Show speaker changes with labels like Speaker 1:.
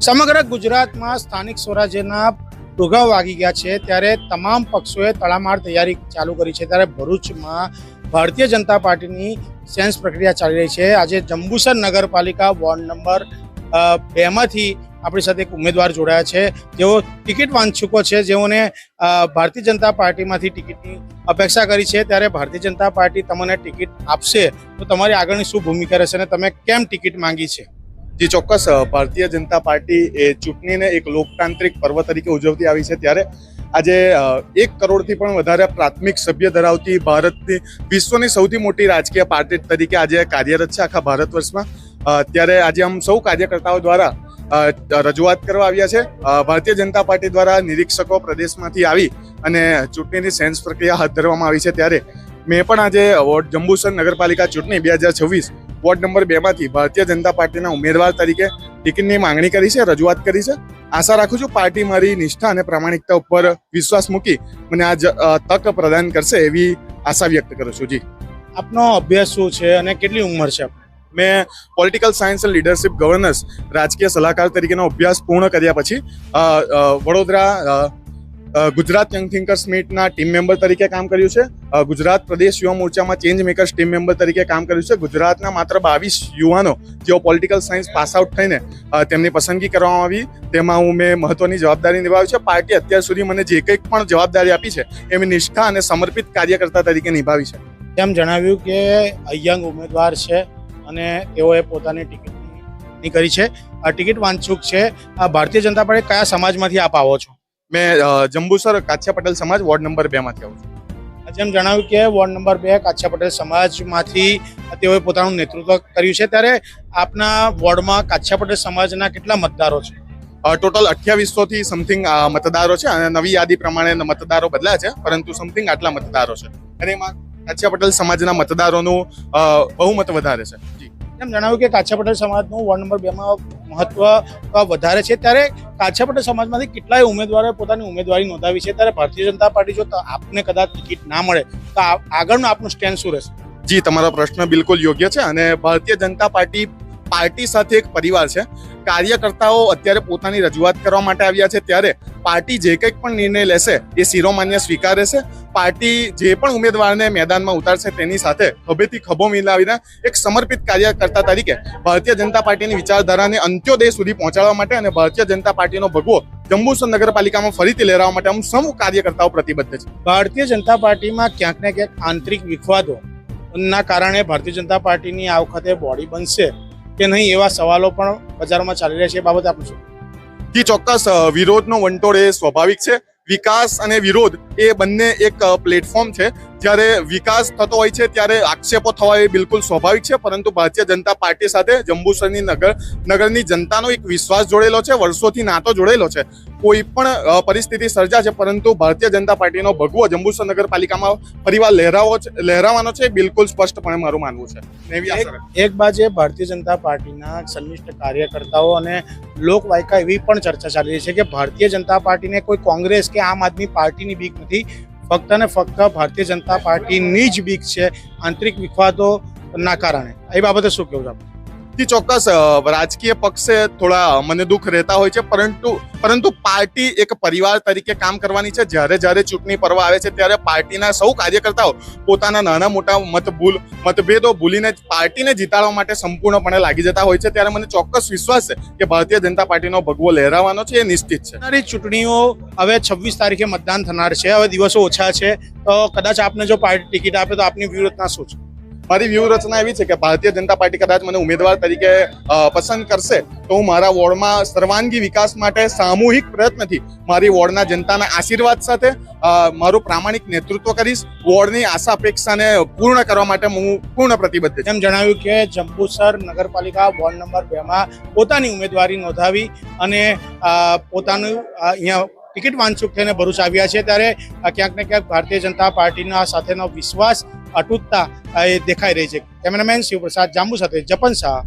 Speaker 1: સમગ્ર ગુજરાતમાં સ્થાનિક સ્વરાજ્યના ડોઘા વાગી ગયા છે ત્યારે તમામ પક્ષોએ તડામાર તૈયારી ચાલુ કરી છે। ત્યારે ભરૂચમાં ભારતીય જનતા પાર્ટીની સેન્સ પ્રક્રિયા ચાલી રહી છે। આજે જંબુસર નગરપાલિકા વોર્ડ નંબર 2 માંથી આપણી સાથે એક ઉમેદવાર જોડાયા છે જેઓ ટિકિટ વાંચુકો છે, જેઓને ભારતીય જનતા પાર્ટીમાંથી ટિકિટની અપેક્ષા કરી છે। ત્યારે ભારતીય જનતા પાર્ટી તમને ટિકિટ આપશે તો તમારી આગળની શું ભૂમિકા રહેશે અને તમે કેમ ટિકિટ માંગી છે?
Speaker 2: જી ચોક્કસ, ભારતીય જનતા પાર્ટી એ ચૂંટણીને એક લોકતાંત્રિક પર્વ તરીકે ઉજવતી આવી છે। ત્યારે આજે 1 કરોડથી પણ વધારે પ્રાથમિક સભ્ય ધરાવતી ભારતની વિશ્વની સૌથી મોટી રાજકીય પાર્ટી તરીકે આજે કાર્યરત છે આખા ભારત વર્ષમાં। ત્યારે આજે આમ સૌ કાર્યકર્તાઓ દ્વારા રજૂઆત કરવા આવ્યા છે। ભારતીય જનતા પાર્ટી દ્વારા નિરીક્ષકો પ્રદેશમાંથી આવી અને ચૂંટણીની સેન્સ પ્રક્રિયા હાથ ધરવામાં આવી છે। ત્યારે મેં પણ આજે જંબુસર નગરપાલિકા ચૂંટણી 2026 વોર્ડ નંબર 2 માંથી ભારતીય જનતા પાર્ટીના ઉમેદવાર તરીકે ટિકિટની માંગણી કરી છે, રજૂઆત કરી છે। આશા રાખું છું પાર્ટી મારી નિષ્ઠા અને પ્રામાણિકતા ઉપર વિશ્વાસ મૂકી મને આજ તક પ્રદાન કરશે એવી આશા વ્યક્ત કરું છું। જી,
Speaker 1: આપનો અભ્યાસ શું છે અને કેટલી ઉંમર છે?
Speaker 2: મેં political science and leadership governance રાજકીય સલાહકાર તરીકેનો અભ્યાસ પૂર્ણ કર્યા પછી વડોદરા ગુજરાત યંગ થિંકર્સ મીટના ટીમ મેમ્બર તરીકે કામ કર્યું છે। ગુજરાત પ્રદેશ યુવા મોરચામાં ચેન્જ મેકર્સ ટીમ મેમ્બર તરીકે કામ કર્યું છે। ગુજરાતના માત્ર 22 યુવાનો જેઓ પોલિટિકલ સાયન્સ પાસ આઉટ થઈને તેમની પસંદગી કરવામાં આવી, તેમાં મેં મહત્વની જવાબદારી નિભાવી છે। પાર્ટી અત્યાર સુધી મને જે કંઈક પણ જવાબદારી આપી છે એની નિષ્ઠા અને સમર્પિત કાર્યકર્તા તરીકે નિભાવી છે।
Speaker 1: તેમ જણાવ્યું કે યંગ ઉમેદવાર છે અને તેઓએ પોતાની ટિકિટની કરી છે, આ ટિકિટ વાંચુક છે। આ ભારતીય જનતા પાર્ટી કયા સમાજમાંથી આપ આવો છો?
Speaker 2: મેં જંબુસર કાછિયા પટેલ સમાજ વોર્ડ નંબર 2 માંથી આવું છું।
Speaker 1: જેમ જણાવ્યું કે વોર્ડ નંબર 2 કાછિયા પટેલ સમાજમાંથી તેઓએ પોતાનું નેતૃત્વ કર્યું છે। ત્યારે આપના વોર્ડમાં કાછિયા પટેલ સમાજના કેટલા મતદારો છે?
Speaker 2: ટોટલ 2800 થી સમથિંગ મતદારો છે અને નવી યાદી પ્રમાણે મતદારો બદલ્યા છે, પરંતુ સમથિંગ આટલા મતદારો છે અને એમાં કાછિયા પટેલ સમાજના મતદારોનું બહુમત વધારે છે। જી,
Speaker 1: એમ જણાવ્યું કે કાછિયા પટેલ સમાજનું વોર્ડ નંબર 2 માં મહત્વ વધારે છે। ત્યારે કાછિયા પટેલ સમાજમાંથી કેટલાય ઉમેદવારોએ પોતાની ઉમેદવારી નોંધાવી છે। ત્યારે ભારતીય જનતા પાર્ટી જો આપને કદાચ ટિકિટ ના મળે તો આગળનું આપનું સ્ટેન્ડ શું રહેશે?
Speaker 2: જી, તમારો પ્રશ્ન બિલકુલ યોગ્ય છે અને ભારતીય જનતા પાર્ટી સાથે એક પરિવાર છે। કાર્યકર્તાઓ અત્યારે પોતાની રજૂઆત કરવા માટે આવ્યા છે, ત્યારે પાર્ટી જે કંઈક પણ નિર્ણય લેશે એ શિરોમાન્ય સ્વીકારે છે। પાર્ટી જે પણ ઉમેદવારને મેદાનમાં ઉતારશે તેની સાથે ખભેથી ખભો મિલાવીને એક સમર્પિત કાર્યકર્તા તરીકે ભારતીય જનતા પાર્ટીની વિચારધારાને અંત્યોદય સુધી પહોંચાડવા માટે અને ભારતીય જનતા પાર્ટીનો ભગવો જંબુસર નગરપાલિકામાં ફરીથી લહેરાવવા માટે અમે સૌ કાર્યકર્તાઓ પ્રતિબદ્ધ છે।
Speaker 1: ભારતીય જનતા પાર્ટીમાં ક્યાંક ને ક્યાંક આંતરિક વિખવાદોના કારણે ભારતીય જનતા પાર્ટીની આ વખતે બોડી બનશે કે નહીં એવા સવાલો પણ બજારમાં ચાલી રહ્યા છે, એ બાબતે આપણે શું?
Speaker 2: જી ચોક્કસ, વિરોધનો વંટોળ એ સ્વાભાવિક છે। વિકાસ અને વિરોધ એ બંને એક પ્લેટફોર્મ છે। જ્યારે વિકાસ થતો હોય છે ત્યારે આક્ષેપો થવા એ બિલકુલ સ્વાભાવિક છે, પરંતુ ભારતીય જનતા પાર્ટી સાથે જંબુસરની નગરની જનતાનો એક વિશ્વાસ જોડેલો છે, વર્ષોથી નાતો જોડેલો છે। કોઈ પણ પરિસ્થિતિ સર્જાશે પરંતુ ભારતીય જનતા પાર્ટીનો ભગવો જંબુસર નગરપાલિકામાં ફરીવાર લહેરાવાનો છે, બિલકુલ સ્પષ્ટપણે મારું માનવું છે।
Speaker 1: એક બાજુ ભારતીય જનતા પાર્ટીના સંનિષ્ઠ કાર્યકર્તાઓ અને લોકવાયકા એવી પણ ચર્ચા ચાલી રહી છે કે ભારતીય જનતા પાર્ટીને કોઈ કોંગ્રેસ કે આમ આદમી પાર્ટીની બીક નથી, ફક્ત ને ફક્ત ભારતીય જનતા પાર્ટીની જ બીક છે આંતરિક વિખવાદોના કારણે। એ બાબતે શું કહેવું છે?
Speaker 2: જી ચોક્કસ, રાજકીય પક્ષે થોડા મને દુઃખ રહેતા હોય છે, પરંતુ પાર્ટી એક પરિવાર તરીકે કામ કરવાની છે। જ્યારે ચૂંટણી પર્વ આવે છે ત્યારે પાર્ટીના સૌ કાર્યકર્તાઓ પોતાના નાના મોટા મતભેદો ભૂલીને પાર્ટીને જીતાડવા માટે સંપૂર્ણપણે લાગી જતા હોય છે। ત્યારે મને ચોક્કસ વિશ્વાસ છે કે ભારતીય જનતા પાર્ટીનો ભગવો લહેરાવાનો છે, એ નિશ્ચિત છે।
Speaker 1: ચૂંટણીઓ હવે 26 તારીખે મતદાન થનાર છે, હવે દિવસો ઓછા છે, તો કદાચ આપને જો પાર્ટી ટિકિટ આપે તો આપની વ્યૂહરચના શું છે?
Speaker 2: મારી વ્યૂહરચના એવી છે કે ભારતીય જનતા પાર્ટી કદાચ મને ઉમેદવાર તરીકે પસંદ કરશે તો હું મારા વોર્ડમાં સર્વાંગી વિકાસ માટે સામૂહિક પ્રયત્નથી મારી વોર્ડના જનતાના આશીર્વાદ સાથે મારું પ્રામાણિક નેતૃત્વ કરીશ। વોર્ડની આશા અપેક્ષાને પૂર્ણ કરવા માટે હું પૂર્ણ પ્રતિબદ્ધ છું।
Speaker 1: એમ જણાવ્યું કે જંબુસર નગરપાલિકા વોર્ડ નંબર 2 માં પોતાની ઉમેદવારી નોંધાવી અને પોતાનું અહીંયા ટિકિટ વાંચુક થઈને ભરૂચ આવ્યા છે। ત્યારે ક્યાંક ને ક્યાંક ભારતીય જનતા પાર્ટીના સાથેનો વિશ્વાસ અતૂટતા એ દેખાઈ રહી છે। કેમેરામેન શિવપ્રસાદ જાંબુ સાથે જપન શાહ,